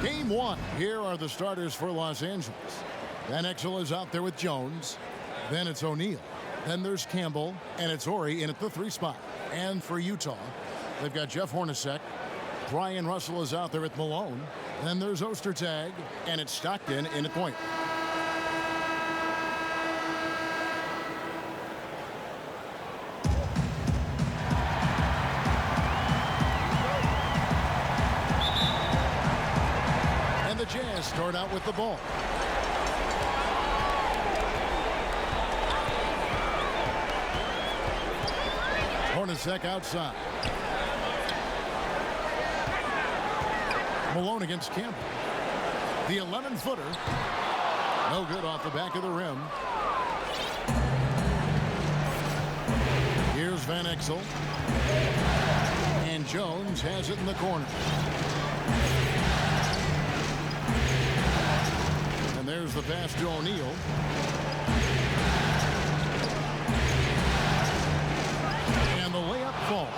Game one. Here are the starters for Los Angeles. Van Exel is out there with Jones. Then it's O'Neal. Then there's Campbell. And it's Horry in at the 3 spot. And for Utah, they've got Jeff Hornacek. Brian Russell is out there with Malone. Then there's Ostertag. And it's Stockton in at point. And the Jazz start out with the ball. Hornacek outside. Malone against Campbell. The 11-footer. No good off the back of the rim. Here's Van Exel. And Jones has it in the corner. And there's the pass to O'Neal. And the layup falls.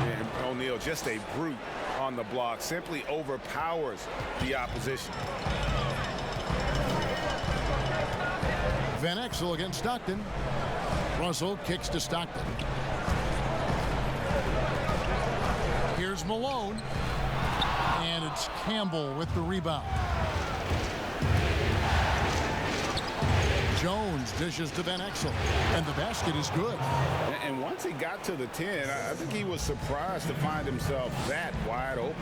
And O'Neal, just a brute on the block, simply overpowers the opposition. Van Exel against Stockton. Russell kicks to Stockton. Here's Malone. And it's Campbell with the rebound. Jones dishes to Van Exel. And the basket is good. And once he got to the 10, I think he was surprised to find himself that wide open.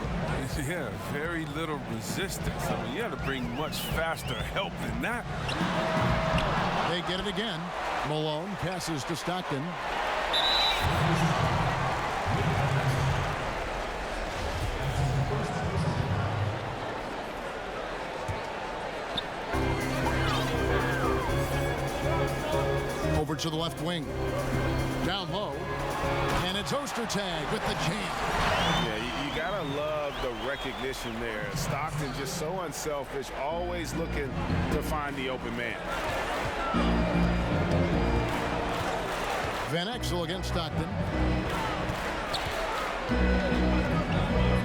Yeah, very little resistance. I mean, you got to bring much faster help than that. They get it again. Malone passes to Stockton. Over to the left wing. Down low. And it's Ostertag with the jam. Yeah, you got to love the recognition there. Stockton just so unselfish, always looking to find the open man. Van Exel against Stockton.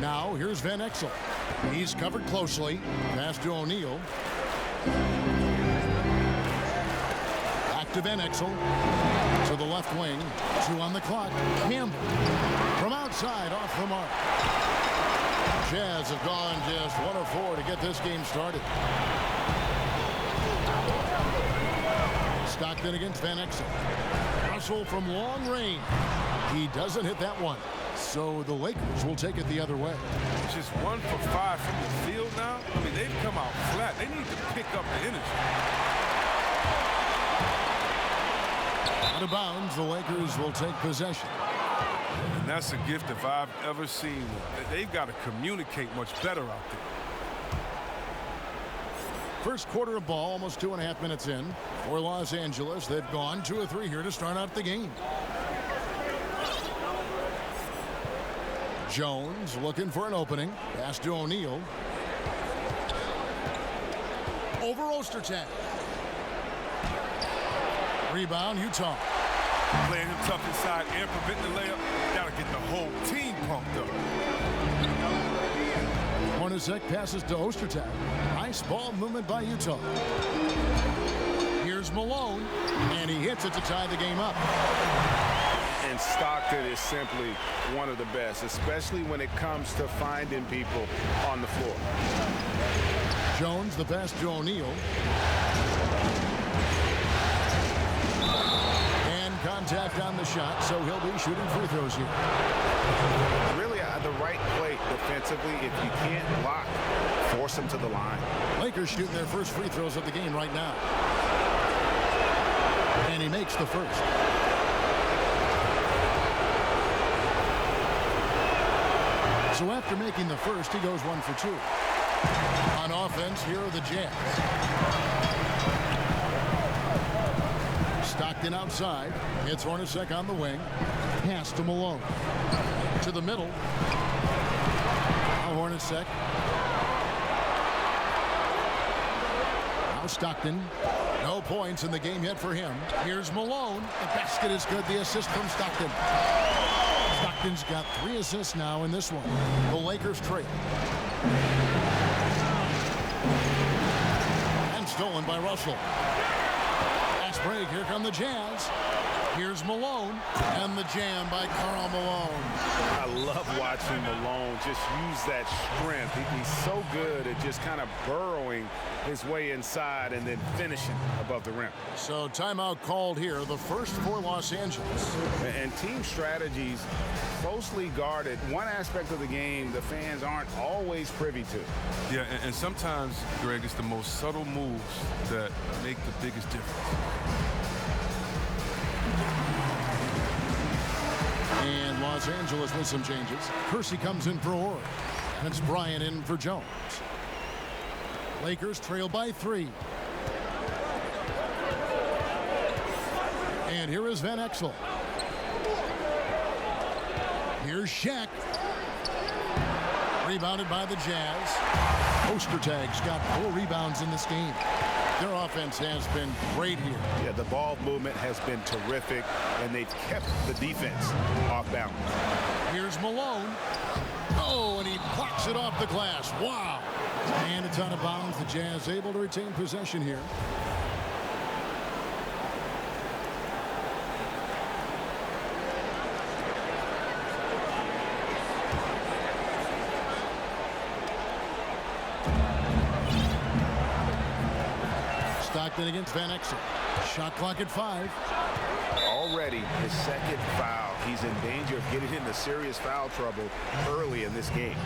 Now here's Van Exel. He's covered closely. Pass to O'Neal. Back to Van Exel. To the left wing. 2 on the clock. Campbell. From outside, off the mark. Jazz have gone just 1 of 4 to get this game started. Stockton against Van Exel. Russell from long range. He doesn't hit that one. So the Lakers will take it the other way. Just 1 for 5 from the field now. I mean, they've come out flat. They need to pick up the energy. Out of bounds, the Lakers will take possession. And that's a gift if I've ever seen one. They've got to communicate much better out there. First quarter of ball, almost 2.5 minutes in. For Los Angeles, they've gone 2 of 3 here to start out the game. Jones looking for an opening. Pass to O'Neal. Over Ostertag. Rebound, Utah. Playing him tough inside and preventing the layup. Got to get the whole team pumped up. Hornacek passes to Ostertag. Nice ball movement by Utah. Here's Malone, and he hits it to tie the game up. And Stockton is simply one of the best, especially when it comes to finding people on the floor. Jones, the pass to O'Neal. And contact on the shot, so he'll be shooting free throws here. Really the right play defensively. If you can't block, force him to the line. Lakers shooting their first free throws of the game right now. And he makes the first. So after making the first, he goes 1 for 2. On offense, here are the Jazz. Stockton outside. It's Hornacek on the wing. Pass to Malone. To the middle. Now Hornacek. Now Stockton. No points in the game yet for him. Here's Malone. The basket is good. The assist from Stockton. Stockton's got 3 assists now in this one. The Lakers trade. by Russell. Fast break. Here come the Jazz. Here's Malone, and the jam by Karl Malone. I love watching Malone just use that strength. He's so good at just kind of burrowing his way inside and then finishing above the rim. So timeout called here, the first for Los Angeles. And team strategies closely guarded. One aspect of the game the fans aren't always privy to. Yeah, and sometimes, Greg, it's the most subtle moves that make the biggest difference. And Los Angeles with some changes. Kersey comes in for Horry. That's Bryant in for Jones. Lakers trail by 3. And here is Van Exel. Here's Shaq. Rebounded by the Jazz. Ostertag's got 4 rebounds in this game. Their offense has been great here. Yeah, the ball movement has been terrific, and they've kept the defense off balance. Here's Malone. Oh, and he blocks it off the glass. Wow. And it's out of bounds. The Jazz able to retain possession here. Stockton against Van Exel. Shot clock at 5. Already his second foul. He's in danger of getting into serious foul trouble early in this game.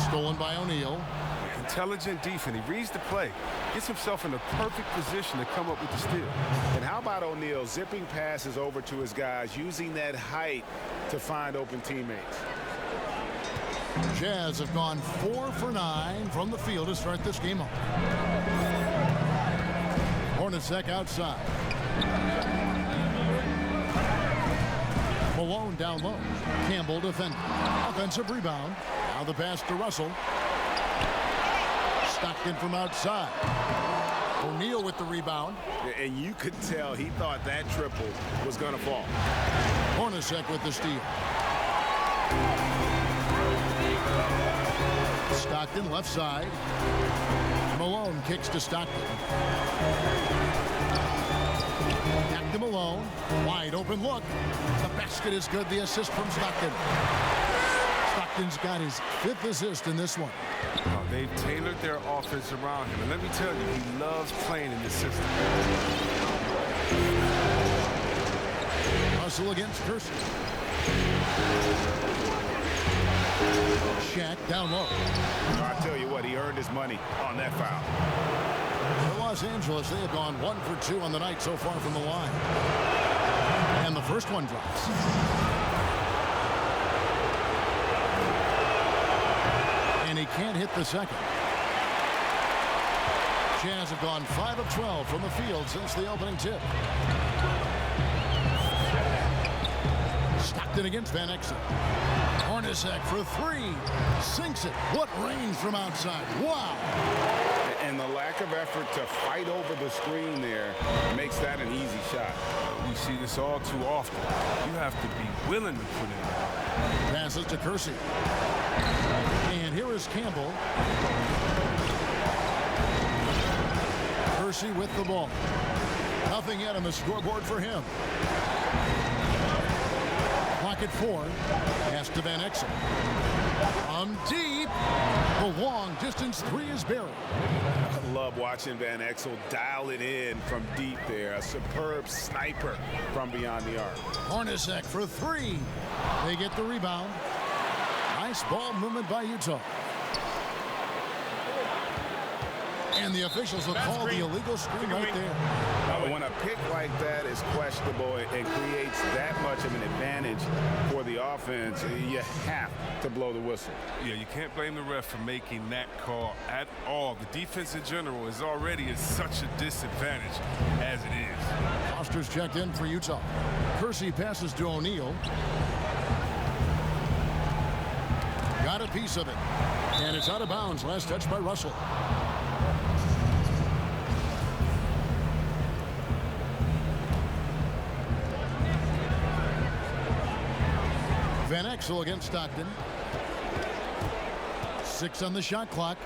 Stolen by O'Neal. Intelligent defense. He reads the play, gets himself in the perfect position to come up with the steal. And how about O'Neal zipping passes over to his guys, using that height to find open teammates? Jazz have gone 4 for 9 from the field to start this game off. Hornacek outside. Malone down low. Campbell defending. Offensive rebound. Now the pass to Russell. Stockton from outside. O'Neal with the rebound. And you could tell he thought that triple was going to fall. Hornacek with the steal. Stockton left side. Malone kicks to Stockton. Back to Malone. Wide open look. The basket is good. The assist from Stockton. Stockton's got his 5th assist in this one. They've tailored their offense around him. And let me tell you, he loves playing in this system. Russell against Kersey. Shaq down low. I tell you what, he earned his money on that foul. For Los Angeles, they have gone 1 for 2 on the night so far from the line. And the first one drops. And he can't hit the second. Jazz have gone 5 of 12 from the field since the opening tip. Stockton against Van Exel. Hornacek for 3. Sinks it. What range from outside. Wow. And the lack of effort to fight over the screen there makes that an easy shot. We see this all too often. You have to be willing to put it in. Passes to Kersey. And here is Campbell. Kersey with the ball. Nothing yet on the scoreboard for him. Clock at 4. Pass to Van Exel. From deep. The long distance 3 is buried. I love watching Van Exel dial it in from deep there. A superb sniper from beyond the arc. Hornacek for 3. They get the rebound. Nice ball movement by Utah. And the officials will call the illegal screen right there. When a pick like that is questionable, it creates that much of an advantage for the offense. defense, you have to blow the whistle. Yeah, you can't blame the ref for making that call at all. The defense in general is already at such a disadvantage as it is. Foster's checked in for Utah. Kersey passes to O'Neal. Got a piece of it. And it's out of bounds. Last touch by Russell. Van Exel against Stockton. 6 on the shot clock.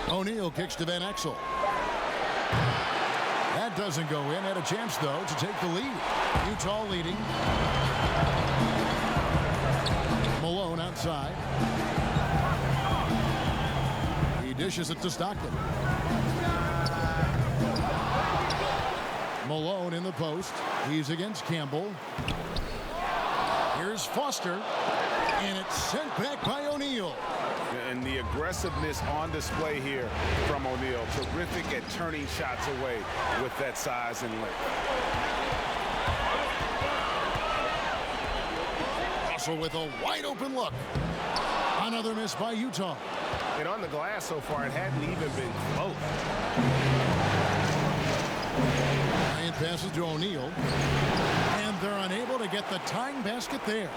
O'Neal kicks to Van Exel. That doesn't go in. Had a chance, though, to take the lead. Utah leading. Malone outside. He dishes it to Stockton. Malone in the post. He's against Campbell. Here's Foster. And it's sent back by O'Neal. And the aggressiveness on display here from O'Neal. Terrific at turning shots away with that size and length. Russell with a wide open look. Another miss by Utah. And on the glass so far, it hadn't even been close. Bryant passes to O'Neal. And they're unable to get the tying basket there.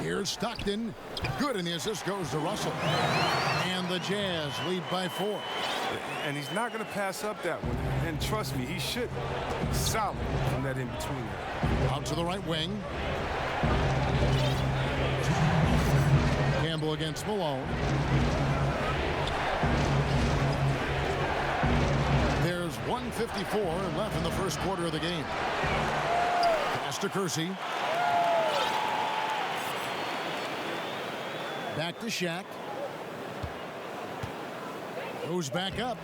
Here's Stockton. Good, and the assist goes to Russell. And the Jazz lead by 4. And he's not going to pass up that one. And trust me, he should. Solid from that in-between. Out to the right wing. Campbell against Malone. There's 1:54 left in the first quarter of the game. Pass to Kersey. Back to Shaq. Goes back up.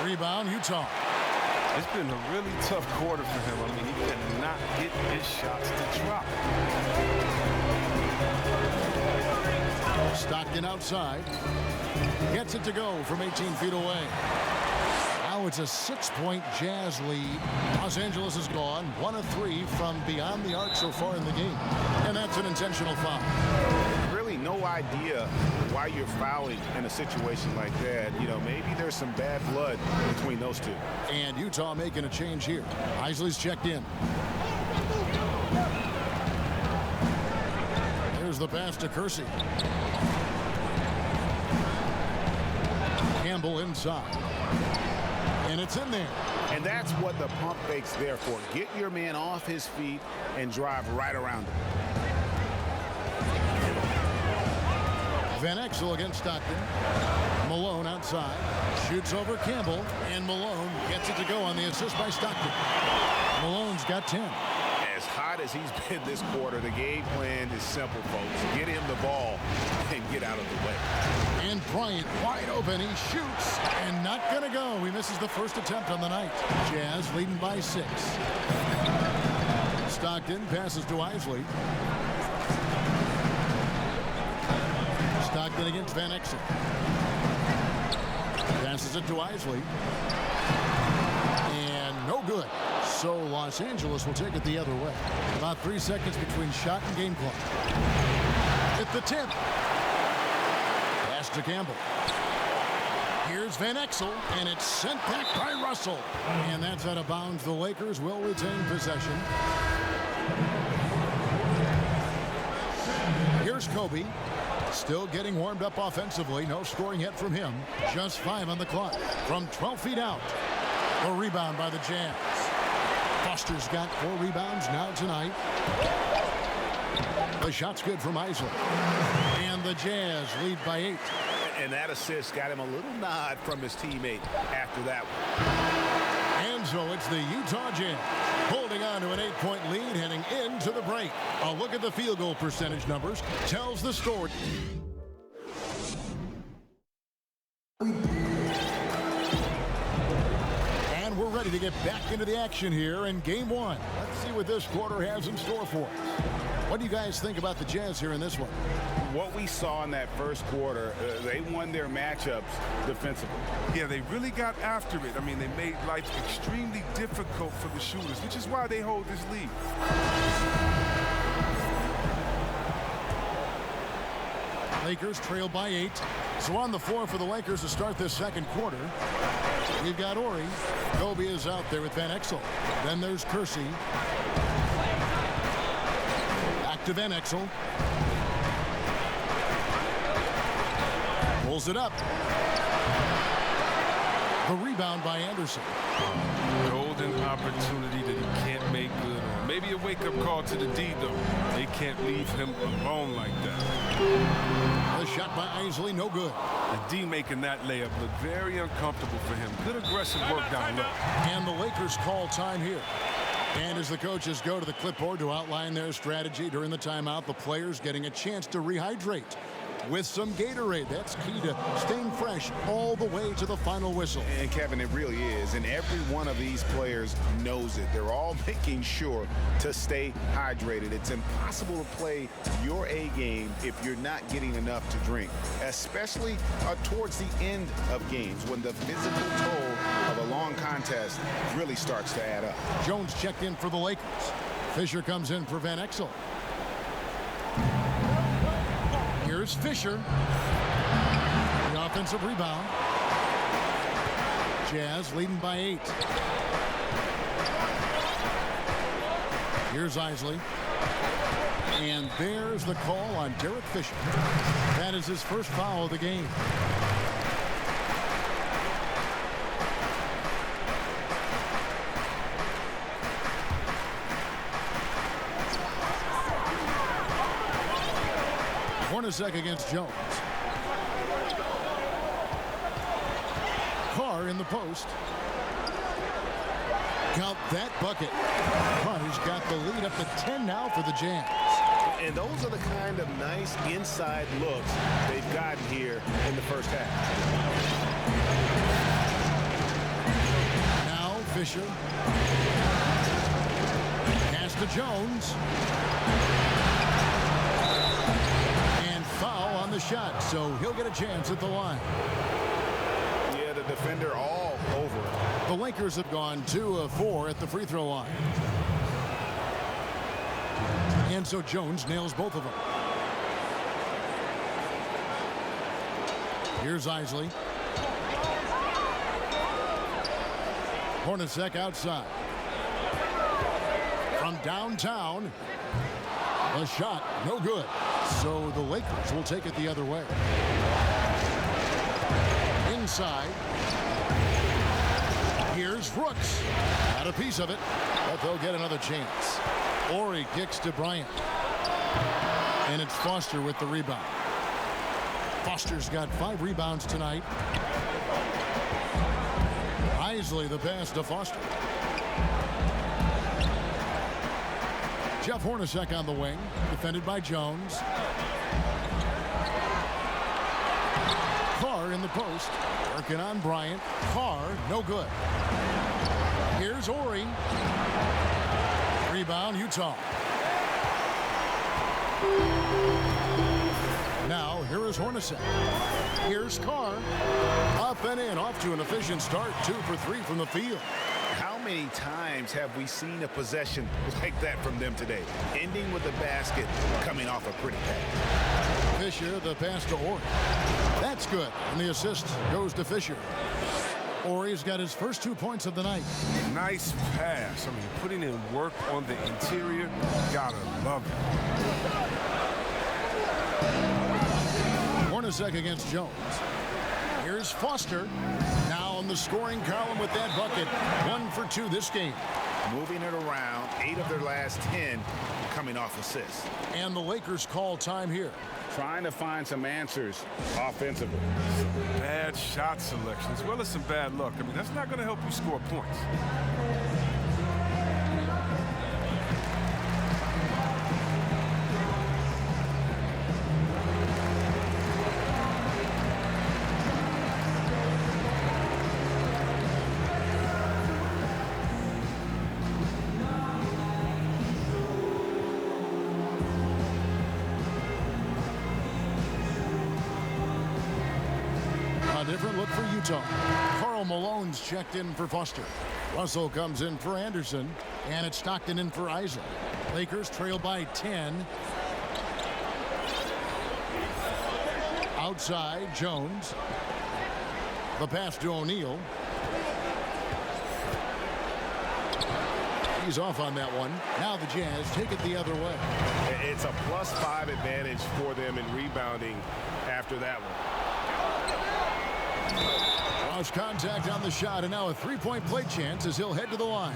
Rebound, Utah. It's been a really tough quarter for him. I mean, he cannot get his shots to drop. Stockton outside. Gets it to go from 18 feet away. Now it's a 6-point Jazz lead. Los Angeles is gone 1 of 3 from beyond the arc so far in the game. And that's an intentional foul. Really no idea why you're fouling in a situation like that. You know, maybe there's some bad blood between those two. And Utah making a change here. Isley's checked in. There's the pass to Kersey. Campbell inside. And it's in there. And that's what the pump fake's there for. Get your man off his feet and drive right around him. Van Exel against Stockton. Malone outside. Shoots over Campbell. And Malone gets it to go on the assist by Stockton. Malone's got 10. As hot as he's been this quarter, the game plan is simple, folks. Get him the ball and get out of the way. And Bryant wide open. He shoots and not going to go. He misses the first attempt on the night. Jazz leading by 6. Stockton passes to Isley. Stockton against Van Exel. Passes it to Isley. And no good. So Los Angeles will take it the other way. About 3 seconds between shot and game clock. At the tip. Pass to Campbell. Here's Van Exel, and it's sent back by Russell. And that's out of bounds. The Lakers will retain possession. Here's Kobe. Still getting warmed up offensively. No scoring yet from him. Just 5 on the clock. From 12 feet out. A rebound by the Jazz. Foster's got 4 rebounds now tonight. The shot's good from Isley. And the Jazz lead by 8. And that assist got him a little nod from his teammate after that one. And so it's the Utah Jazz holding on to an 8-point lead heading into the break. A look at the field goal percentage numbers tells the story. And we're ready to get back into the action here in game 1. Let's see what this quarter has in store for us. What do you guys think about the Jazz here in this one? What we saw in that first quarter, they won their matchups defensively. Yeah, they really got after it. I mean, they made life extremely difficult for the shooters, which is why they hold this lead. Lakers trail by 8. So on the floor for the Lakers to start this second quarter, we've got Ori. Kobe is out there with Van Exel. Then there's Kersey. Back to Van Exel. Pulls it up. The rebound by Anderson. Golden opportunity that he can't make good on. Maybe a wake-up call to the D, though. They can't leave him alone like that. The shot by Isley, no good. The D making that layup look very uncomfortable for him. Good aggressive work down low. And the Lakers call time here. And as the coaches go to the clipboard to outline their strategy during the timeout, the players getting a chance to rehydrate with some Gatorade. That's key to staying fresh all the way to the final whistle. And Kevin, it really is. And every one of these players knows it. They're all making sure to stay hydrated. It's impossible to play your A game if you're not getting enough to drink, especially towards the end of games when the physical toll of a long contest really starts to add up. Jones checked in for the Lakers. Fisher comes in for Van Exel. Here's Fisher. The offensive rebound. Jazz leading by 8. Here's Isley. And there's the call on Derek Fisher. That is his first foul of the game. Hornacek against Jones. Carr in the post. Count that bucket. Carr's got the lead up to 10 now for the Jazz. And those are the kind of nice inside looks they've gotten here in the first half. Now Fisher. Pass to Jones. Foul on the shot, so he'll get a chance at the line. Yeah, the defender all over it. The Lakers have gone 2 of 4 at the free throw line. And so Jones nails both of them. Here's Isley. Hornacek outside. From downtown. A shot, no good. So the Lakers will take it the other way. Inside. Here's Brooks. Got a piece of it, but they'll get another chance. Ori kicks to Bryant. And it's Foster with the rebound. Foster's got 5 rebounds tonight. Isley the pass to Foster. Jeff Hornacek on the wing, defended by Jones. Carr in the post, working on Bryant. Carr, no good. Here's Ori. Rebound, Utah. Now, here is Hornacek. Here's Carr. Up and in, off to an efficient start. 2 for 3 from the field. How many times have we seen a possession like that from them today? Ending with a basket, coming off a pretty pass. Fisher, the pass to Ori. That's good. And the assist goes to Fisher. Ori's got his first 2 points of the night. Nice pass. I mean, putting in work on the interior. Gotta love it. Hornacek against Jones. Here's Foster. Now on the scoring column with that bucket. 1 for 2 this game. Moving it around, 8 of their last 10 coming off assists. And the Lakers call time here. Trying to find some answers offensively. Bad shot selection as well as some bad luck. I mean, that's not going to help you score points. different look for Utah. Karl Malone's checked in for Foster. Russell comes in for Anderson. And it's Stockton in for Isaac. Lakers trail by 10. Outside, Jones. The pass to O'Neal. He's off on that one. Now the Jazz take it the other way. It's a +5 advantage for them in rebounding after that one. Cross contact on the shot, and now a three-point play chance as he'll head to the line.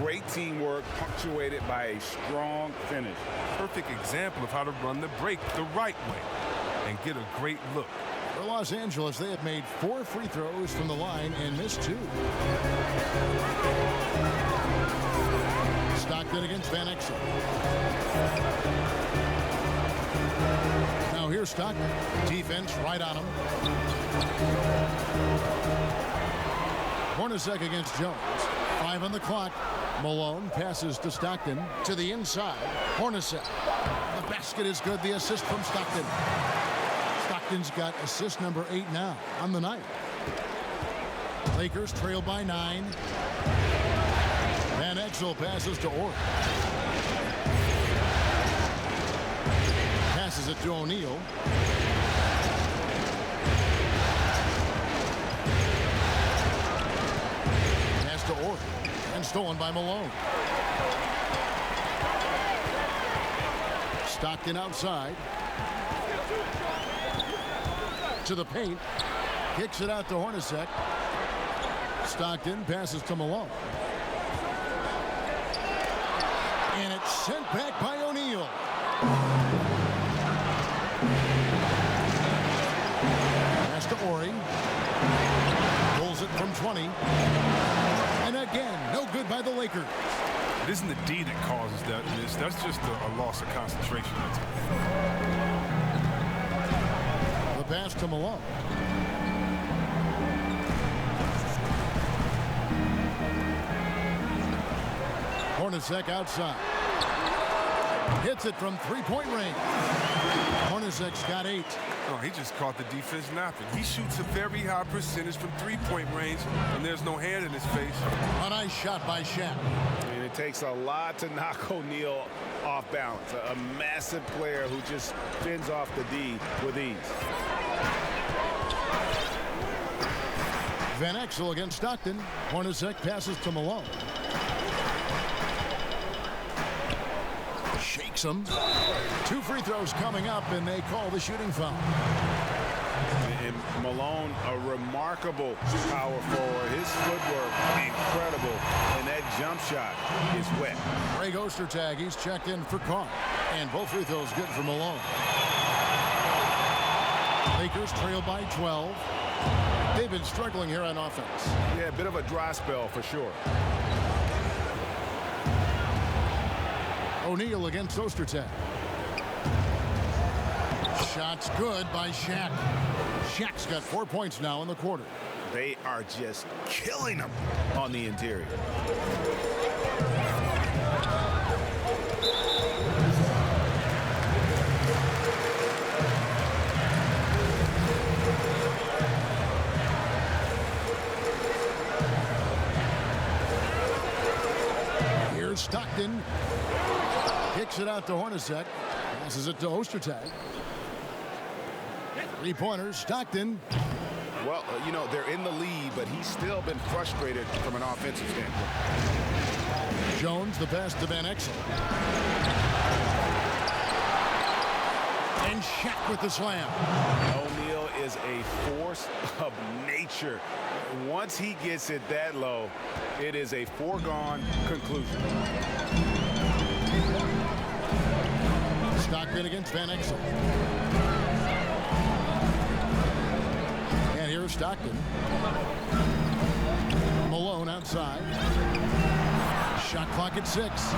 Great teamwork punctuated by a strong finish. Perfect example of how to run the break the right way and get a great look. For Los Angeles, they have made 4 free throws from the line and missed 2. Stockton against Van Exel. Now here's Stockton. Defense right on him. Hornacek against Jones. 5 on the clock. Malone passes to Stockton to the inside. Hornacek. The basket is good. The assist from Stockton. Stockton's got assist number 8 now on the night. Lakers trail by 9. Van Exel passes to Orr. Passes it to O'Neal. Pass to Orr. And stolen by Malone. Stockton outside. To the paint. Kicks it out to Hornacek. Stockton passes to Malone. And it's sent back by O'Neal. Pass to Ori. Pulls it from 20. And again, no good by the Lakers. It isn't the D that causes that. That's just a loss of concentration. The pass to Malone. Hornacek outside. Hits it from three-point range. Hornacek's got 8. Oh, he just caught the defense napping. He shoots a very high percentage from three-point range, and there's no hand in his face. A nice shot by Shaq. And it takes a lot to knock O'Neal off balance. A massive player who just fends off the D with ease. Van Exel against Stockton. Hornacek passes to Malone. Shakes him. 2 free throws coming up, and they call the shooting foul. And Malone, a remarkable power forward. His footwork, incredible. And that jump shot is wet. Greg Ostertag, he's checked in for Carr. And both free throws good for Malone. Lakers trail by 12. They've been struggling here on offense. Yeah, a bit of a dry spell for sure. O'Neal against Ostertag. Shot's good by Shaq. Shaq's got 4 points now in the quarter. They are just killing them on the interior. Here's Stockton. Kicks it out to Hornacek. Passes it to Ostertag. 3-pointers. Stockton. Well, you know, they're in the lead, but he's still been frustrated from an offensive standpoint. Jones, the pass to Van Exel. And Shaq with the slam. O'Neal is a force of nature. Once he gets it that low, it is a foregone conclusion. Stockton against Van Exel. And here's Stockton. Malone outside. Shot clock at 6.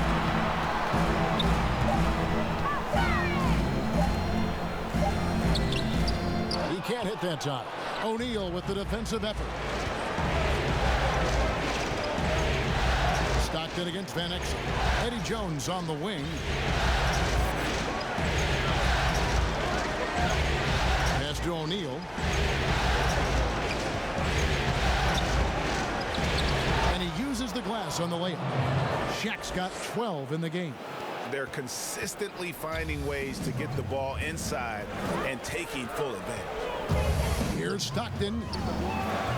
He can't hit that time. O'Neal with the defensive effort. Stockton against Van Exel. Eddie Jones on the wing. Pass to to O'Neal. And he uses the glass on the layup. Shaq's got 12 in the game. They're consistently finding ways to get the ball inside and taking full advantage. Here's Stockton.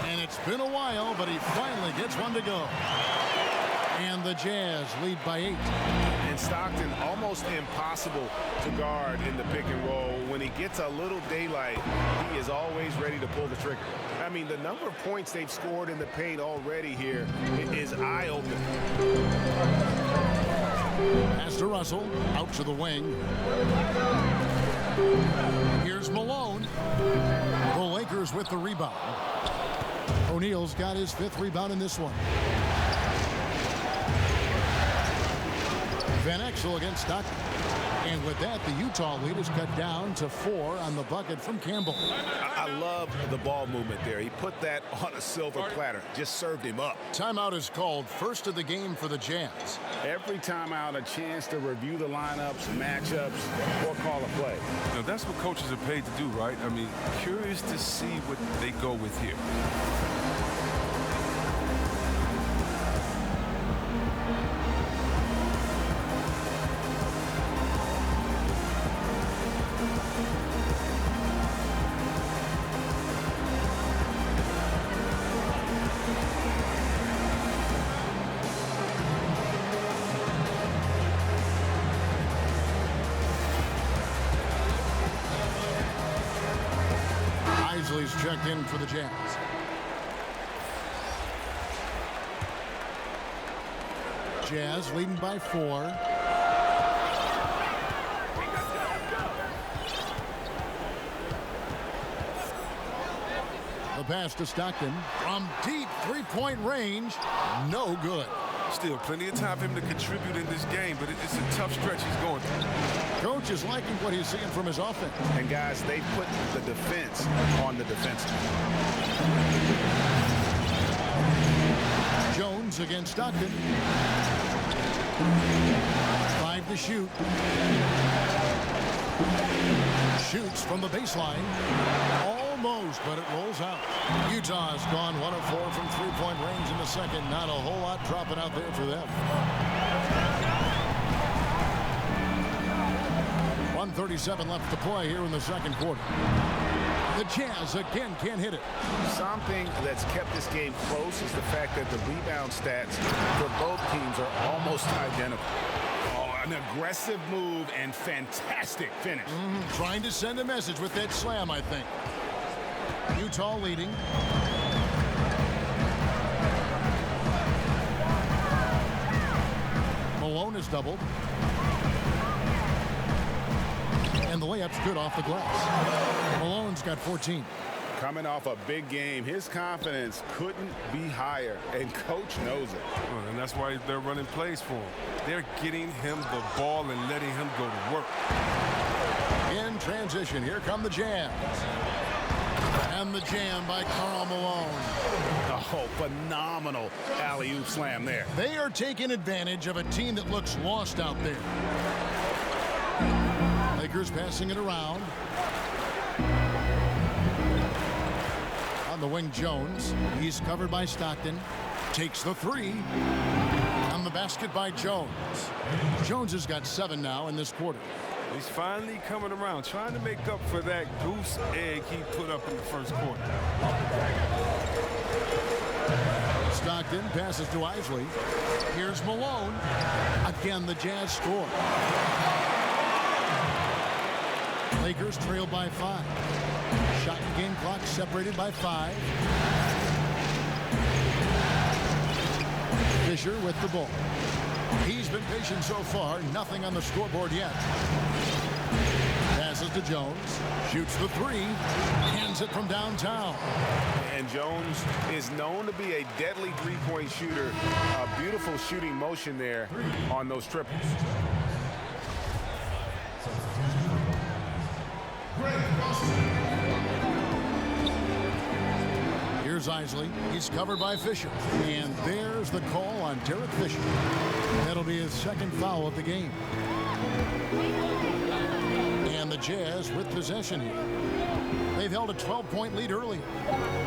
And it's been a while, but he finally gets one to go. And the Jazz lead by 8. And Stockton almost impossible to guard in the pick and roll. When he gets a little daylight, he is always ready to pull the trigger. I mean, the number of points they've scored in the paint already here is eye-opening. Pass to Russell, out to the wing. Here's Malone. The Lakers with the rebound. O'Neal's got his 5th rebound in this one. Van Exel against Stockton. And with that, the Utah lead is cut down to 4 on the bucket from Campbell. I love the ball movement there. He put that on a silver platter. Just served him up. Timeout is called, first of the game for the Jazz. Every timeout, a chance to review the lineups, matchups, or call a play. Now, that's what coaches are paid to do, right? I mean, curious to see what they go with here. Isley's checked in for the Jazz. Jazz leading by 4. The pass to Stockton from deep three-point range. No good. Still plenty of time for him to contribute in this game, but it's a tough stretch he's going through. Coach is liking what he's seeing from his offense. And guys, they put the defense on the defensive. Jones against Stockton. 5 to shoot. Shoots from the baseline. Almost, but it rolls out. Utah's gone 1 of 4 from three-point range in the second. Not a whole lot dropping out there for them. 1:37 left to play here in the second quarter. The Jazz again can't hit it. Something that's kept this game close is the fact that the rebound stats for both teams are almost identical. An aggressive move and fantastic finish. Trying to send a message with that slam, I think. Utah leading. Malone is doubled. And the layup's good off the glass. Malone's got 14. Coming off a big game, his confidence couldn't be higher, and coach knows it. Well, and that's why they're running plays for him. They're getting him the ball and letting him go to work. In transition, here come the Jazz. And the jam by Karl Malone. Oh, phenomenal alley-oop slam there. They are taking advantage of a team that looks lost out there. Lakers passing it around. On the wing, Jones. He's covered by Stockton. Takes the 3. On the basket by Jones. Jones has got 7 now in this quarter. He's finally coming around, trying to make up for that goose egg he put up in the first quarter. Stockton passes to Isley. Here's Malone. Again, the Jazz score. Lakers trail by 5. Shot and game clock separated by 5. Fisher with the ball. He's been patient so far. Nothing on the scoreboard yet. Passes to Jones. Shoots the 3. Hands it from downtown. And Jones is known to be a deadly three-point shooter. A beautiful shooting motion there on those triples. Here's Isley. He's covered by Fisher. And there's the call on Derek Fisher. That'll be his second foul of the game. And the Jazz with possession here. They've held a 12-point lead earlier.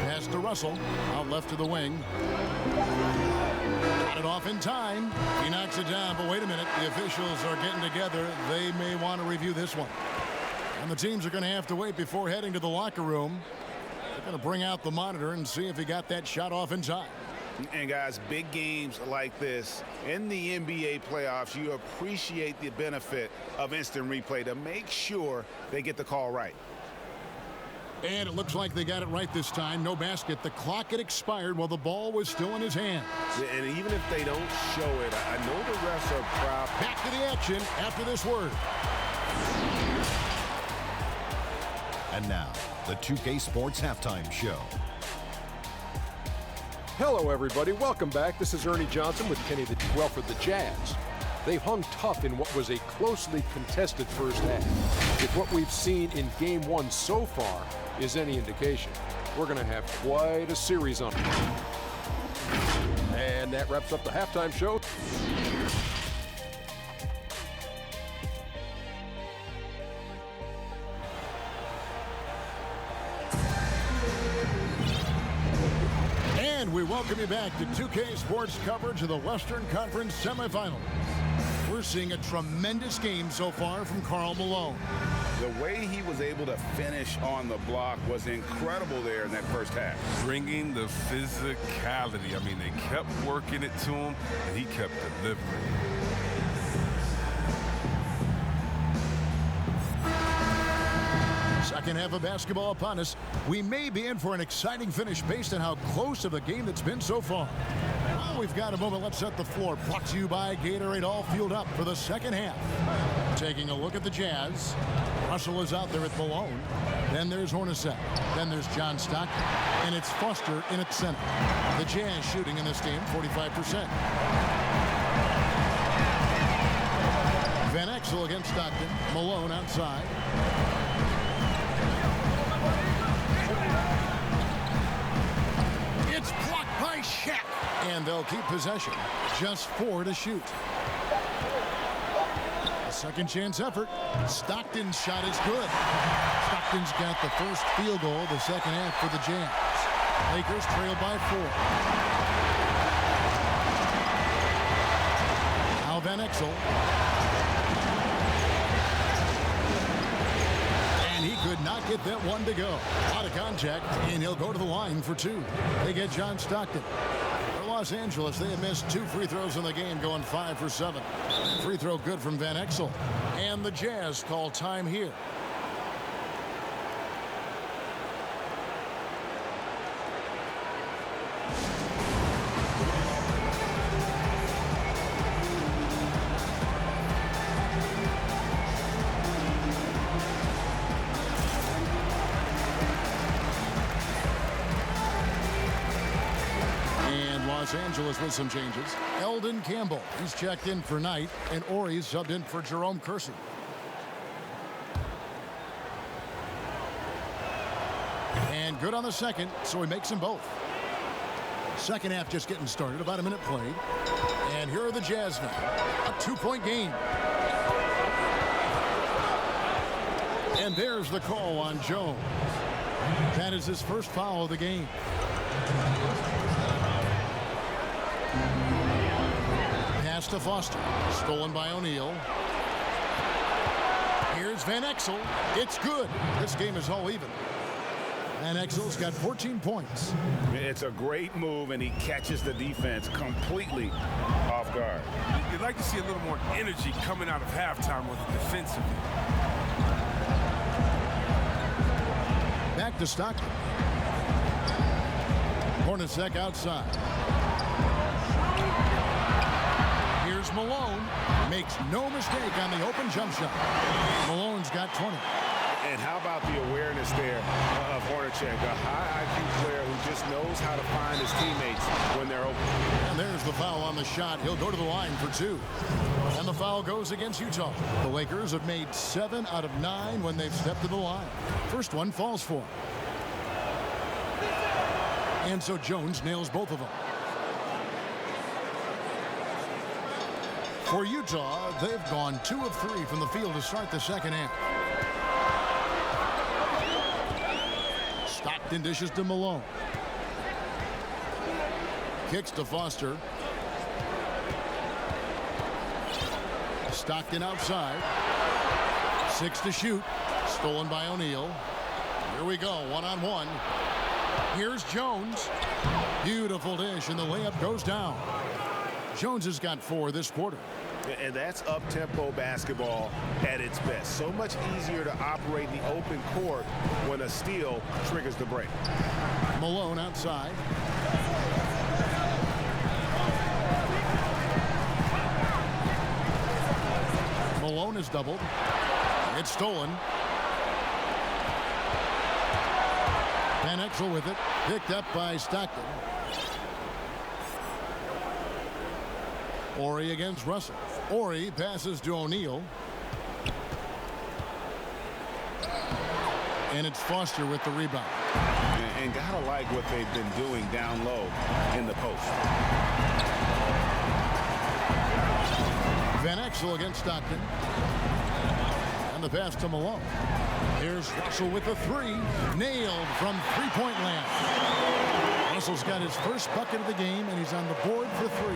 Pass to Russell, out left to the wing. Got it off in time. He knocks it down, but wait a minute. The officials are getting together. They may want to review this one. And the teams are going to have to wait before heading to the locker room. They're going to bring out the monitor and see if he got that shot off in time. And guys, big games like this in the NBA playoffs, you appreciate the benefit of instant replay to make sure they get the call right. And it looks like they got it right this time. No basket. The clock had expired while the ball was still in his hands. And even if they don't show it, I know the refs are proud. Back to the action after this word. And now, the 2K Sports Halftime Show. Hello, everybody. Welcome back. This is Ernie Johnson with Kenny the 12 for the Jazz. They've hung tough in what was a closely contested first half. If what we've seen in Game 1 so far is any indication, we're going to have quite a series on it. And that wraps up the halftime show. And we welcome you back to 2K Sports coverage of the Western Conference semifinals. We're seeing a tremendous game so far from Karl Malone. The way he was able to finish on the block was incredible there in that first half. Bringing the physicality. I mean, they kept working it to him, and he kept delivering. Second half of basketball upon us. We may be in for an exciting finish based on how close of a game that's been so far. Well, we've got a moment. Let's set the floor. Brought to you by Gatorade, all fueled up for the second half. Taking a look at the Jazz. Russell is out there at Malone. Then there's Hornacek. Then there's John Stockton. And it's Foster in at center. The Jazz shooting in this game 45%. Van Exel against Stockton. Malone outside. It's blocked by Shaq. And they'll keep possession. Just 4 to shoot. A second chance effort. Stockton's shot is good. Stockton's got the first field goal of the second half for the Jazz. Lakers trail by 4. Now Van Exel. And he could not get that one to go. Out of contact, and he'll go to the line for 2. They get John Stockton. For Los Angeles, they had missed 2 free throws in the game, going 5 for 7. Free throw good from Van Exel. And the Jazz call time here. Los Angeles with some changes. Eldon Campbell, he's checked in for Knight, and Ori's subbed in for Jerome Kersey. And good on the second, so he makes them both. Second half just getting started, about a minute played. And here are the Jazz now. A 2-point game. And there's the call on Jones. That is his first foul of the game. Pass to Foster. Stolen by O'Neal. Here's Van Exel. It's good. This game is all even. Van Exel's got 14 points. It's a great move, and he catches the defense completely off guard. You'd like to see a little more energy coming out of halftime with the defensive. Back to Stockton. Hornacek outside. Here's Malone. Makes no mistake on the open jump shot. Malone's got 20. And how about the awareness there of Hornacek, a high IQ player who just knows how to find his teammates when they're open. And there's the foul on the shot. He'll go to the line for 2. And the foul goes against Utah. The Lakers have made 7 out of 9 when they've stepped to the line. First one falls for him. And so Jones nails both of them. For Utah, they've gone 2 of 3 from the field to start the second half. Stockton dishes to Malone. Kicks to Foster. Stockton outside. 6 to shoot. Stolen by O'Neal. Here we go, one-on-one. Here's Jones. Beautiful dish, and the layup goes down. Jones has got 4 this quarter. And that's up-tempo basketball at its best. So much easier to operate the open court when a steal triggers the break. Malone outside. Malone is doubled. It's stolen. Van Exel with it. Picked up by Stockton. Horry against Russell. Horry passes to O'Neal. And it's Foster with the rebound. And gotta like what they've been doing down low in the post. Van Exel against Stockton. And the pass to Malone. Here's Russell with the 3. Nailed from three-point land. Russell's got his first bucket of the game, and he's on the board for 3.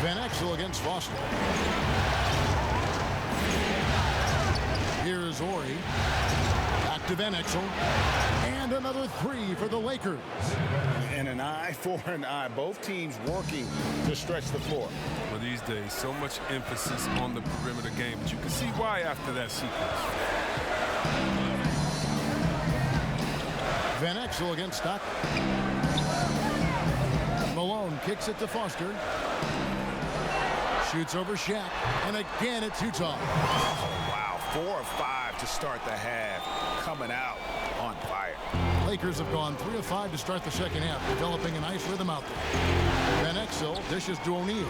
Van Exel against Foster. Here's Horry. Back to Van Exel. And another 3 for the Lakers. And an eye for an eye. Both teams working to stretch the floor. Well, these days, so much emphasis on the perimeter game, but you can see why after that sequence. Van Exel against Stockton. Malone kicks it to Foster. Shoots over Shaq. And again, it's Utah. Wow, 4 of 5 to start the half. Coming out on fire. Lakers have gone 3 of 5 to start the second half, developing a nice rhythm out there. Van Exel dishes to O'Neal.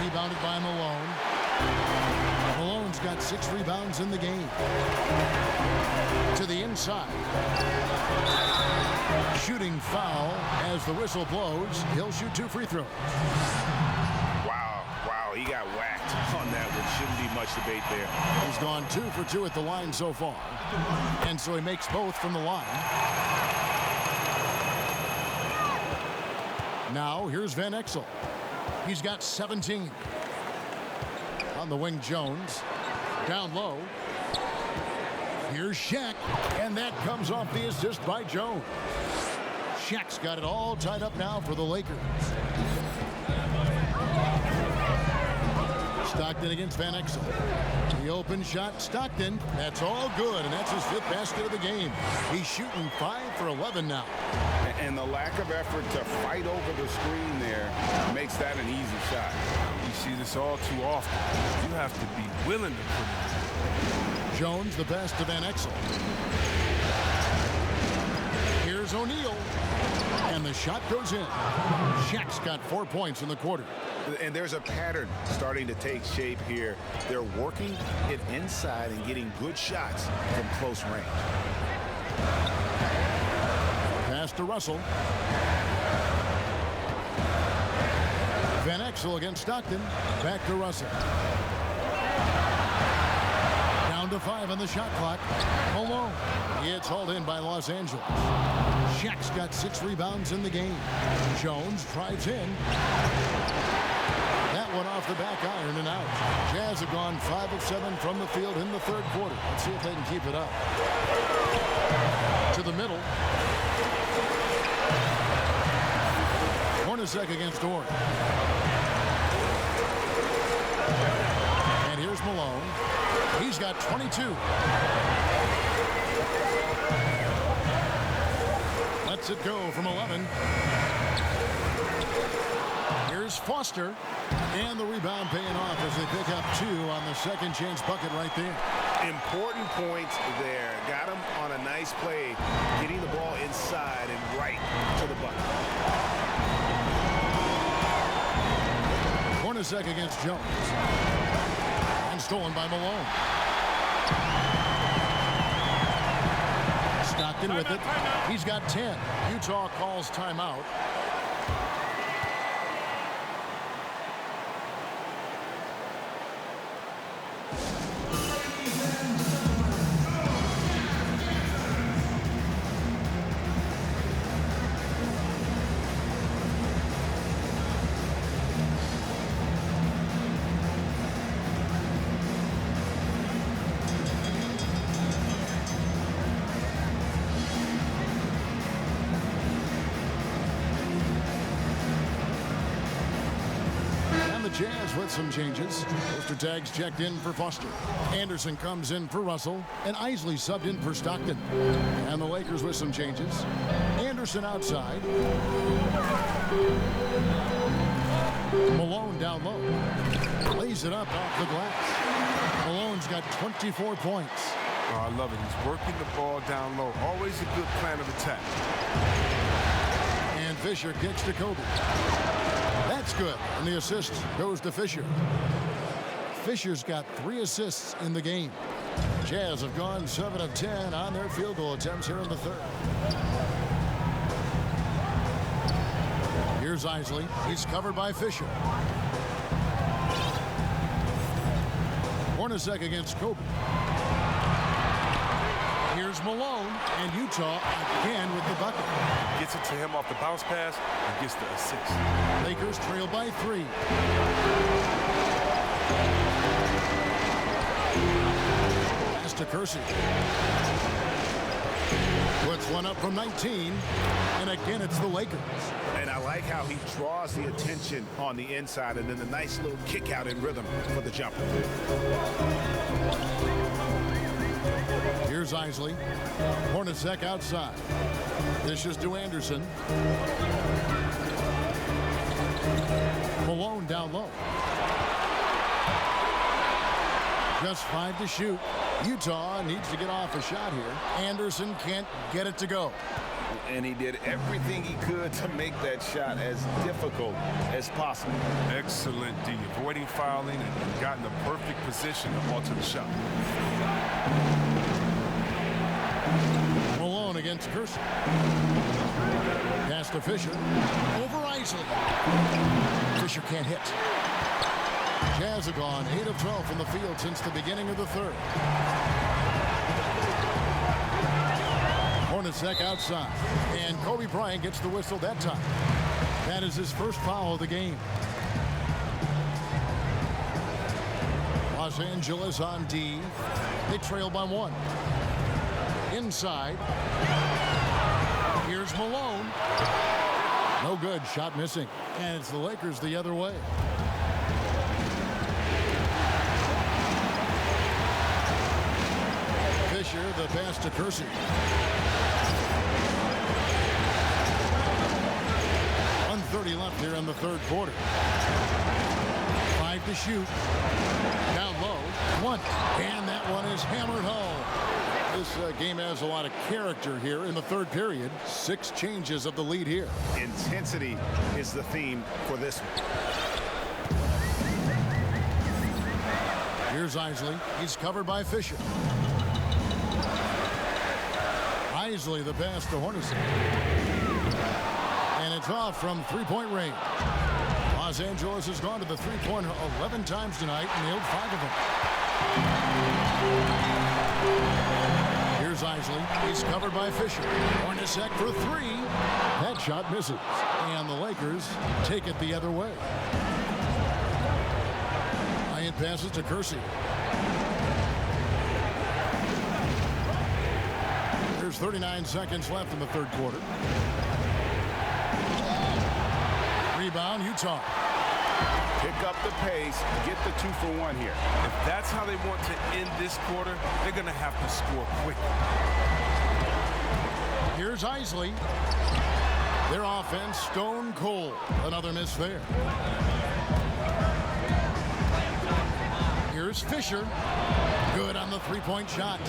Rebounded by Malone. Malone's got 6 rebounds in the game. To the inside. Shooting foul as the whistle blows. He'll shoot 2 free throws. Wow, he got whacked on that one. Shouldn't be much debate there. He's gone 2 for 2 at the line so far. And so he makes both from the line. Now here's Van Exel. He's got 17. On the wing, Jones. Down low. Here's Shaq. And that comes off the assist by Jones. Shaq's got it all tied up now for the Lakers. Stockton against Van Exel. The open shot, Stockton. That's all good, and that's his 5th basket of the game. He's shooting 5 for 11 now. And the lack of effort to fight over the screen there makes that an easy shot. You see this all too often. You have to be willing to put it in. Jones, the pass to Van Exel. Here's O'Neal. And the shot goes in. Shaq's got 4 points in the quarter. And there's a pattern starting to take shape here. They're working it inside and getting good shots from close range. Pass to Russell. Van Exel against Stockton. Back to Russell. Down to 5 on the shot clock. Malone. It's hauled in by Los Angeles. Shaq's got 6 rebounds in the game. Jones drives in. That one off the back iron and out. Jazz have gone 5 of 7 from the field in the 3rd quarter. Let's see if they can keep it up. To the middle. Hornacek against Horry. And here's Malone. He's got 22. Lets it go from 11. Here's Foster. And the rebound paying off as they pick up 2 on the second chance bucket right there. Important points there. Got him on a nice play, getting the ball inside and right to the bucket. Hornacek against Jones. And stolen by Malone. Stockton with it. He's got 10. Utah calls timeout. Jazz with some changes. Poster tags checked in for Foster. Anderson comes in for Russell. And Isley subbed in for Stockton. And the Lakers with some changes. Anderson outside. Malone down low. Lays it up off the glass. Malone's got 24 points. Oh, I love it. He's working the ball down low. Always a good plan of attack. And Fisher kicks to Kobe. That's good. And the assist goes to Fisher. Fisher's got 3 assists in the game. Jazz have gone 7 of 10 on their field goal attempts here in the third. Here's Isley. He's covered by Fisher. Hornacek against Kobe. Here's Malone, and Utah again with the bucket. Gets it to him off the bounce pass and gets the assist. Lakers trail by 3. Pass to Kersey. Puts one up from 19, and again it's the Lakers. And I like how he draws the attention on the inside, and then the nice little kick out in rhythm for the jumper. Here's Isley. Hornacek outside. Dishes to Anderson. Malone down low. Just 5 to shoot. Utah needs to get off a shot here. Anderson can't get it to go. And he did everything he could to make that shot as difficult as possible. Excellent D. Avoiding fouling and got in the perfect position to alter the shot. Malone against Kersey. Pass to Fisher. Over Isley. Fisher can't hit. Jazz have gone 8 of 12 from the field since the beginning of the third. Hornacek outside. And Kobe Bryant gets the whistle that time. That is his first foul of the game. Los Angeles on D. They trail by 1. Inside. Here's Malone. No good. Shot missing. And it's the Lakers the other way. Fisher, the pass to Kersey. .130 left here in the third quarter. 5 to shoot. Down low. 1. And that one is hammered home. This game has a lot of character here in the third period. 6 changes of the lead here. Intensity is the theme for this one. Here's Isley. He's covered by Fisher. Isley the pass to Hornacek. And it's off from 3-point range. Los Angeles has gone to the three-pointer 11 times tonight and nailed 5 of them. Here's Isley. He's covered by Fisher. Hornacek for 3. That shot misses. And the Lakers take it the other way. Bryant passes to Kersey. There's 39 seconds left in the third quarter. Rebound, Utah. Pick up the pace, get the 2-for-1 here. If that's how they want to end this quarter, they're going to have to score quickly. Here's Isley. Their offense stone cold. Another miss there. Here's Fisher. Good on the 3-point shot.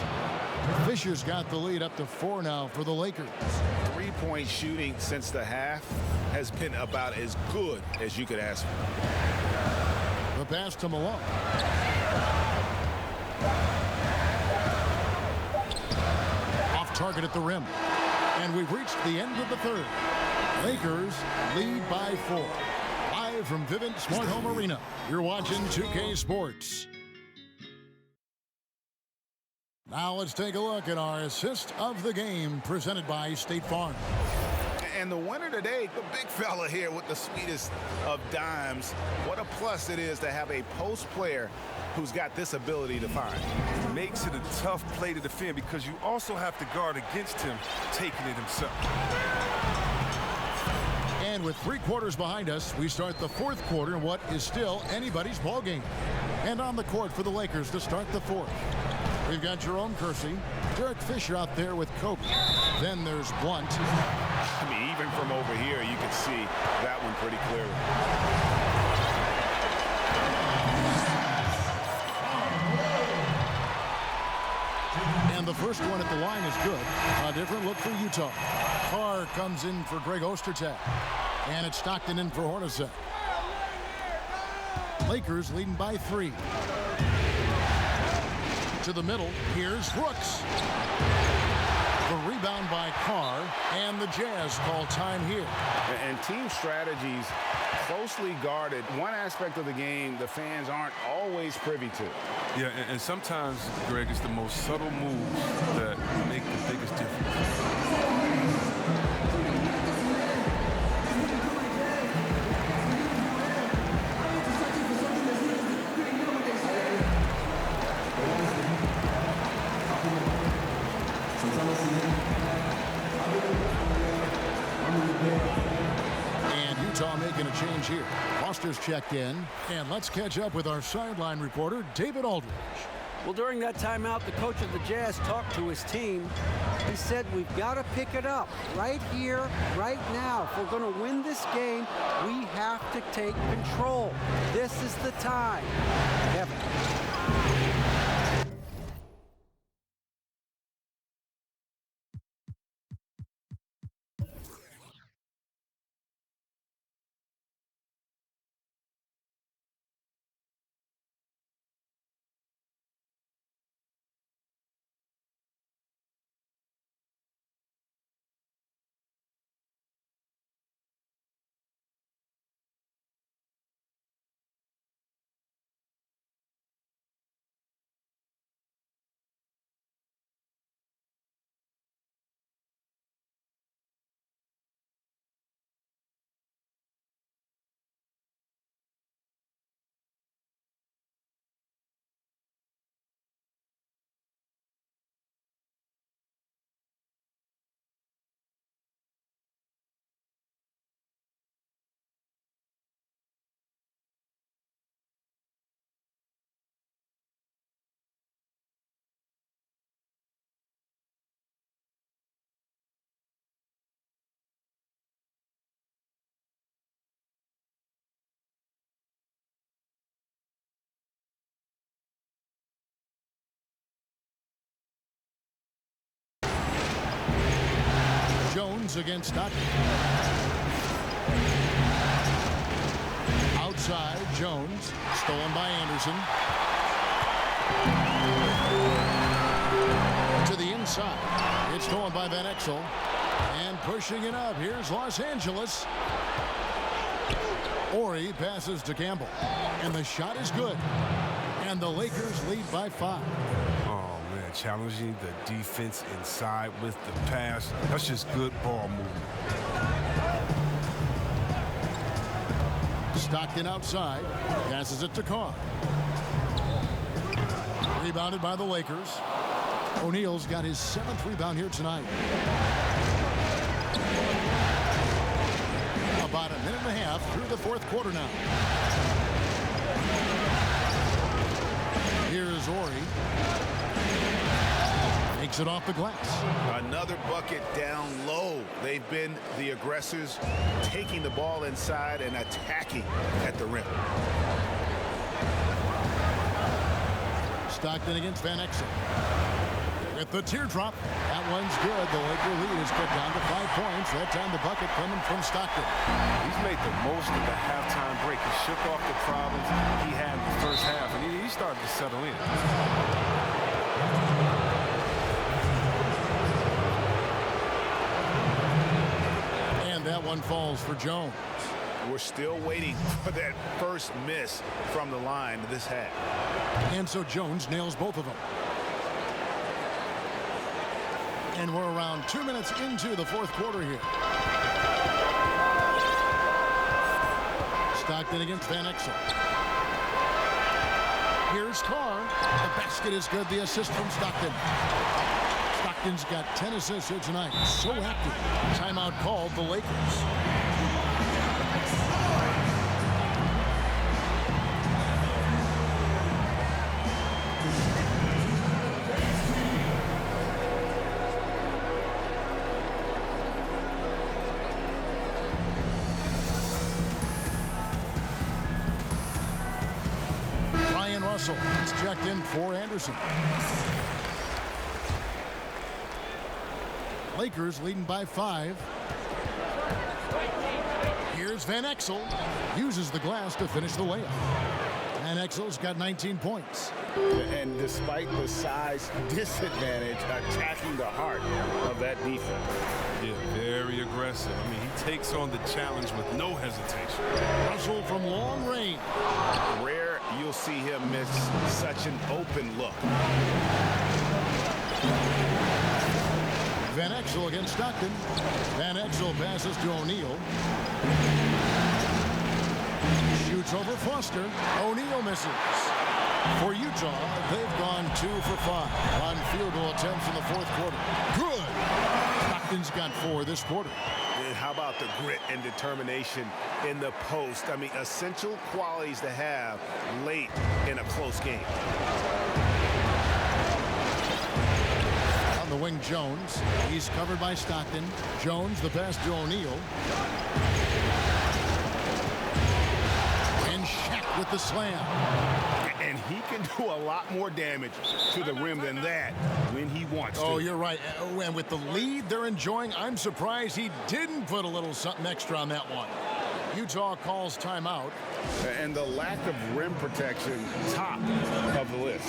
Fisher's got the lead up to 4 now for the Lakers. 3-point shooting since the half has been about as good as you could ask for. The pass to Malone. Off target at the rim. And we've reached the end of the third. Lakers lead by 4. Live from Vivint Smart Home Arena. You're watching 2K Sports. Now let's take a look at our assist of the game presented by State Farm. And the winner today, the big fella here with the sweetest of dimes. What a plus it is to have a post player who's got this ability to find. Makes it a tough play to defend because you also have to guard against him taking it himself. And with 3 quarters behind us, we start the 4th quarter in what is still anybody's ball game. And on the court for the Lakers to start the 4th. We've got Jerome Kersey, Derek Fisher out there with Kobe. Then there's Blunt. I mean, even from over here, you can see that one pretty clearly. And the first one at the line is good. A different look for Utah. Carr comes in for Greg Ostertag. And it's Stockton in for Hornacek. Lakers leading by 3. To the middle, here's Brooks. The rebound by Carr, and the Jazz call time here. And team strategies closely guarded. One aspect of the game the fans aren't always privy to. Yeah, and sometimes, Greg, it's the most subtle moves that make the biggest difference. And Utah making a change here. Foster's checked in. And let's catch up with our sideline reporter, David Aldridge. Well, during that timeout, the coach of the Jazz talked to his team. He said, we've got to pick it up right here, right now. If we're going to win this game, we have to take control. This is the time. Kevin. Jones against Stockton. Outside, Jones. Stolen by Anderson. To the inside. It's stolen by Van Exel. And pushing it up. Here's Los Angeles. Horry passes to Campbell. And the shot is good. And the Lakers lead by 5. Challenging the defense inside with the pass. That's just good ball movement. Stockton outside. Passes it to Carr. Rebounded by the Lakers. O'Neal's got his 7th rebound here tonight. About a minute and a half through the 4th quarter now. Here's Horry. Takes it off the glass. Another bucket down low. They've been the aggressors, taking the ball inside and attacking at the rim. Stockton against Van Exel. With the teardrop. That one's good. The Laker lead is cut down to 5 points. That time the bucket coming from Stockton. He's made the most of the halftime break. He shook off the problems he had in the first half, and he started to settle in. And that one falls for Jones. We're still waiting for that first miss from the line this half. And so Jones nails both of them. And we're around 2 minutes into the fourth quarter here. Stockton against Van Exel. Here's Carr. The basket is good. The assist from Stockton. Stockton's got 10 assists here tonight. So active. Timeout called the Lakers. Russell is checked in for Anderson. Lakers leading by 5. Here's Van Exel. Uses the glass to finish the layup. Van Exel's got 19 points. And despite the size disadvantage, attacking the heart of that defense. Yeah, very aggressive. I mean, he takes on the challenge with no hesitation. Russell from long range. Rare you'll see him miss such an open look. Van Exel against Stockton. Van Exel passes to O'Neal. Shoots over Foster. O'Neal misses. For Utah, they've gone 2 for 5 on field goal attempts in the fourth quarter. Good. Stockton's got 4 this quarter. And how about the grit and determination in the post? I mean, essential qualities to have late in a close game. On the wing, Jones. He's covered by Stockton. Jones, the pass to O'Neal. And Shaq with the slam. And he can do a lot more damage to the rim than that when he wants to. Oh, you're right. And with the lead they're enjoying, I'm surprised he didn't put a little something extra on that one. Utah calls timeout. And the lack of rim protection, top of the list.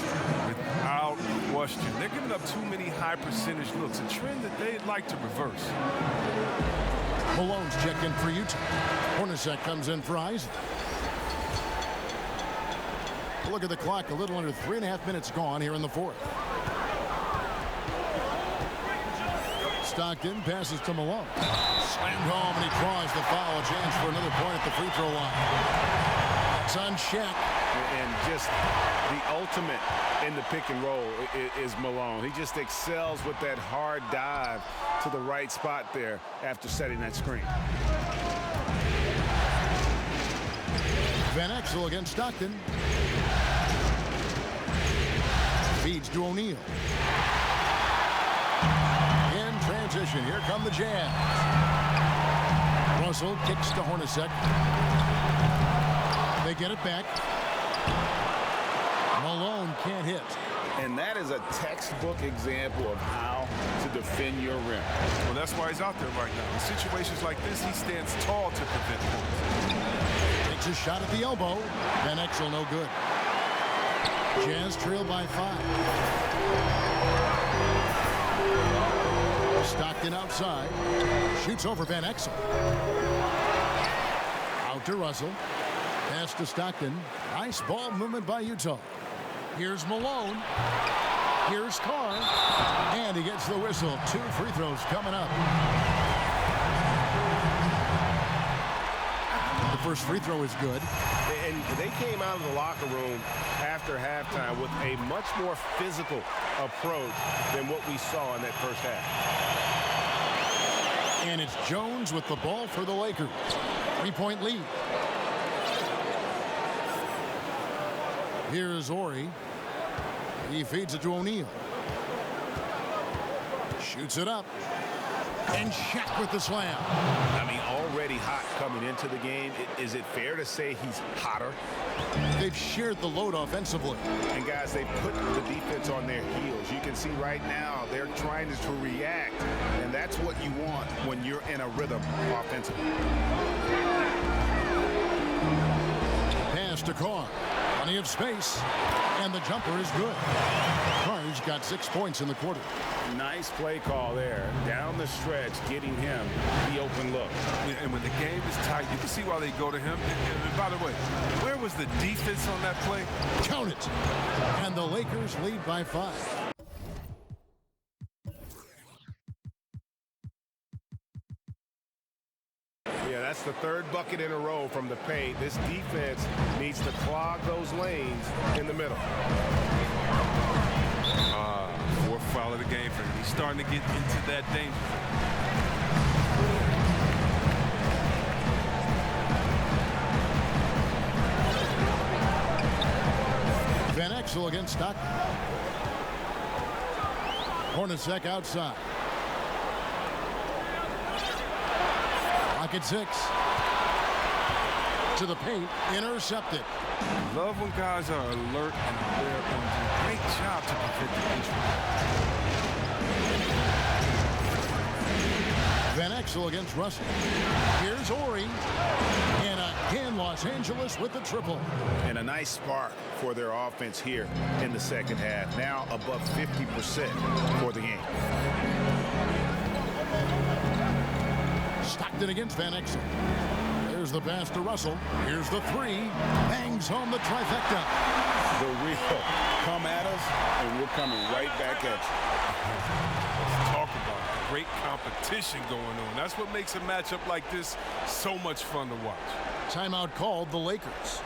Without question. They're giving up too many high percentage looks, a trend that they'd like to reverse. Malone's checked in for Utah. Hornacek comes in for Isaac. Look at the clock, a little under 3.5 minutes gone here in the fourth. Stockton passes to Malone. Slammed home, and he draws the foul. A chance for another point at the free throw line. It's on Shaq. And just the ultimate in the pick and roll is Malone. He just excels with that hard dive to the right spot there after setting that screen. Van Exel against Stockton. Feeds to O'Neal. In transition, here come the Jazz. Russell kicks to Hornacek. They get it back. Malone can't hit. And that is a textbook example of how to defend your rim. Well, that's why he's out there right now. In situations like this, he stands tall to prevent points. Takes a shot at the elbow. Van Exel no good. Jazz trail by 5. Stockton outside. Shoots over Van Exel. Out to Russell. Pass to Stockton. Nice ball movement by Utah. Here's Malone. Here's Carr. And he gets the whistle. 2 free throws coming up. The first free throw is good. And they came out of the locker room after halftime with a much more physical approach than what we saw in that first half. And it's Jones with the ball for the Lakers. 3-point lead. Here's Ori. He feeds it to O'Neal. Shoots it up. And Shaq with the slam. I mean, already hot coming into the game. Is it fair to say he's hotter? They've shared the load offensively. And guys, they put the defense on their heels. You can see right now they're trying to react. And that's what you want when you're in a rhythm offensively. Pass to Carr. Plenty of space. And the jumper is good. Carr's got 6 points in the quarter. Nice play call there. Down the stretch, getting him the open look. And when the game is tight, you can see why they go to him. And by the way, where was the defense on that play? Count it. And the Lakers lead by 5. Yeah, that's the third bucket in a row from the paint. This defense needs to clog those lanes in the middle. Fourth foul of the game for him. He's starting to get into that danger. Van Exel against Stockton. Hornacek outside. Pocket 6. To the paint. Intercepted. Love when guys are alert and aware and do a great job to prevent the injury. Van Exel against Russell. Here's Horry. And again, Los Angeles with the triple. And a nice spark for their offense here in the second half. Now above 50% for the game. Stockton against Van Exel. There's the pass to Russell. Here's the three. Bangs home the trifecta. The real come at us, and we're coming right back at you. Let's talk about great competition going on. That's what makes a matchup like this so much fun to watch. Timeout called the Lakers.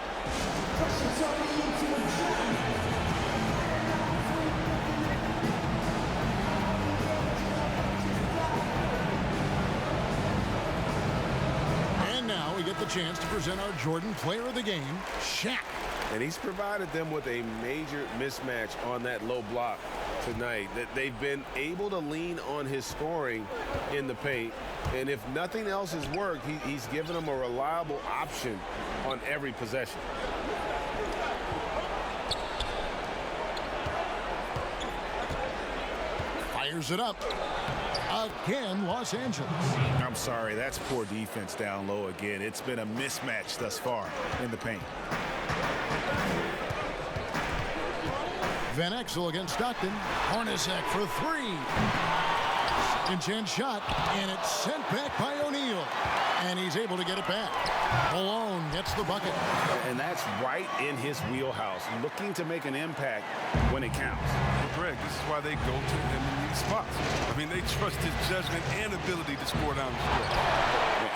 And now we get the chance to present our Jordan Player of the Game, Shaq. And he's provided them with a major mismatch on that low block tonight. That they've been able to lean on his scoring in the paint. And if nothing else has worked, he's given them a reliable option on every possession. Fires it up. Again, Los Angeles. I'm sorry, that's poor defense down low again. It's been a mismatch thus far in the paint. Van Exel against Stockton. Hornacek for three. Second chance shot, and it's sent back by O'Neal. And he's able to get it back. Malone gets the bucket. And that's right in his wheelhouse, looking to make an impact when it counts. Well, Greg, this is why they go to him in these spots. I mean, they trust his judgment and ability to score down the stretch.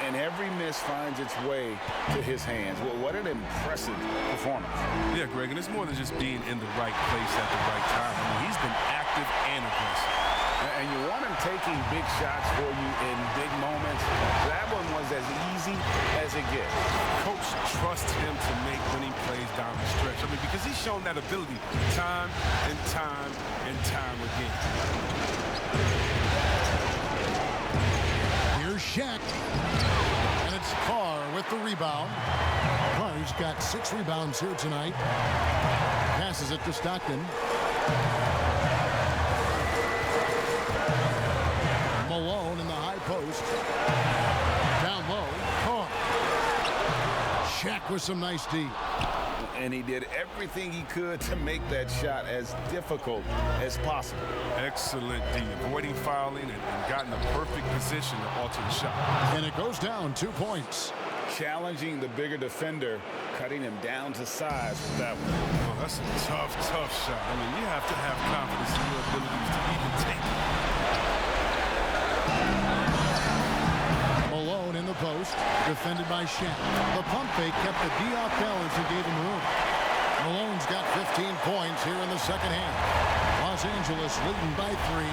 And every miss finds its way to his hands. Well, what an impressive performance. Yeah, Greg, and it's more than just being in the right place at the right time. I mean, he's been active and aggressive. And you want him taking big shots for you in big moments. That one was as easy as it gets. Coach trusts him to make winning plays down the stretch. I mean, because he's shown that ability time and time and time again. Here's Shaq. And it's Carr with the rebound. Carr's got 6 rebounds here tonight. Passes it to Stockton. Malone in the high post. Down low. Carr. Shaq with some nice D. And he did everything he could to make that shot as difficult as possible. Excellent D, avoiding fouling and gotten the perfect position to alter the shot. And it goes down 2 points. Challenging the bigger defender, cutting him down to size with that one. Oh, that's a tough, tough shot. I mean, you have to have confidence in your abilities to even take it. Malone in the post, defended by Shaq. The pump fake kept the D off balance and gave him room. Malone's got 15 points here in the second half. Los Angeles leading by 3.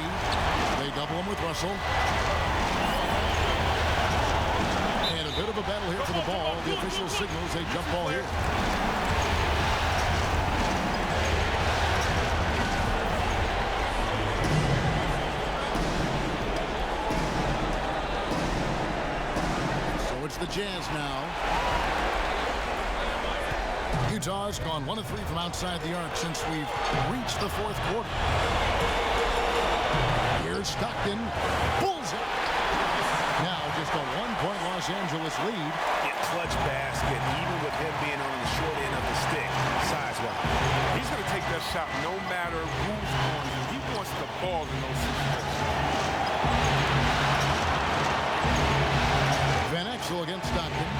They double him with Russell. And a bit of a battle here for the ball. The official signals a jump ball here. The Jazz now. Utah's gone 1 of 3 from outside the arc since we've reached the 4th quarter. Here's Stockton. Pulls it. Now just a 1-point Los Angeles lead. Clutch basket, even with him being on the short end of the stick, size-wise. He's going to take that shot no matter who's on him. He wants the ball in those situations. Van Exel against Stockton.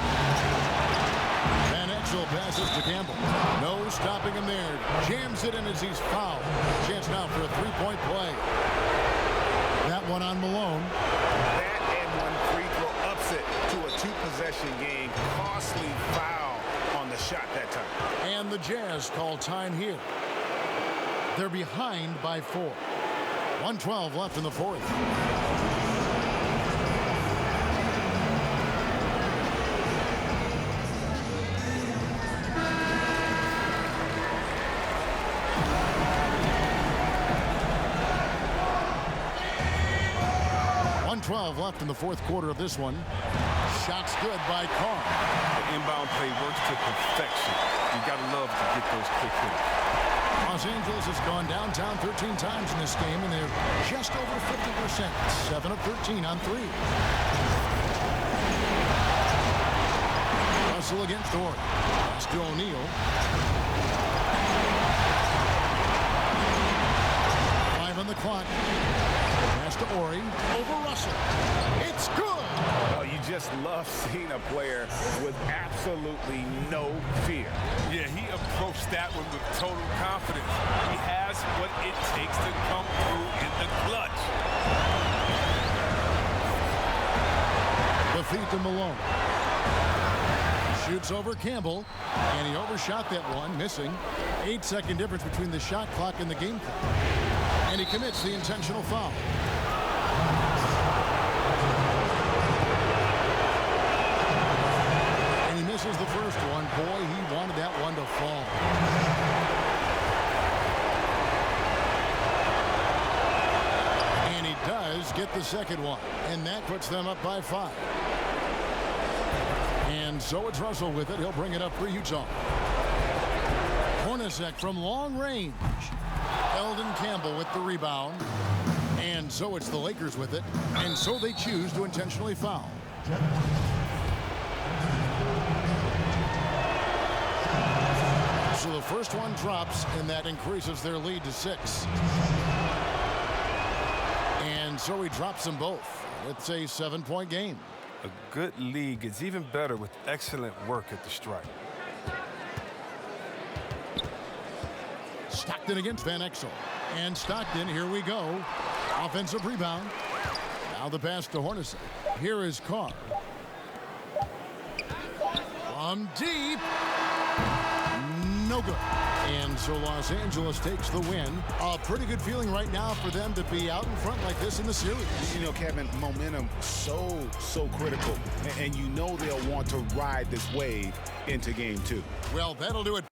Van Exel passes to Campbell. No stopping him there. Jams it in as he's fouled. Chance now for a 3-point play. That one on Malone. That and one free throw ups it to a 2-possession possession game. Costly foul on the shot that time. And the Jazz call time here. They're behind by 4. 1:12 left in the fourth. Left in the fourth quarter of this one. Shot's good by Carr. The inbound play works to perfection. You got to love to get those quick hits. Los Angeles has gone downtown 13 times in this game, and they're just over 50%. 7 of 13 on 3. Russell against Orr. Pass to O'Neal. 5 on the clock. Pass to Ori over Russell. It's good. Oh, you just love seeing a player with absolutely no fear. Yeah, he approached that one with total confidence. He has what it takes to come through in the clutch. The feed to Malone. Shoots over Campbell, and he overshot that one, missing. 8-second difference between the shot clock and the game clock. And he commits the intentional foul. And he misses the first one. Boy, he wanted that one to fall. And he does get the second one. And that puts them up by 5. And so it's Russell with it. He'll bring it up for Utah. Hornacek from long range. Eldon Campbell with the rebound. And so it's the Lakers with it. And so they choose to intentionally foul. So the first one drops, and that increases their lead to 6. And so he drops them both. It's a 7-point game. A good league is even better with excellent work at the stripe. Stockton against Van Exel. And Stockton, here we go. Offensive rebound. Now the pass to Hornacek. Here is Carr. From deep. No good. And so Los Angeles takes the win. A pretty good feeling right now for them to be out in front like this in the series. You know, Kevin, momentum so critical. And you know they'll want to ride this wave into game 2. Well, that'll do it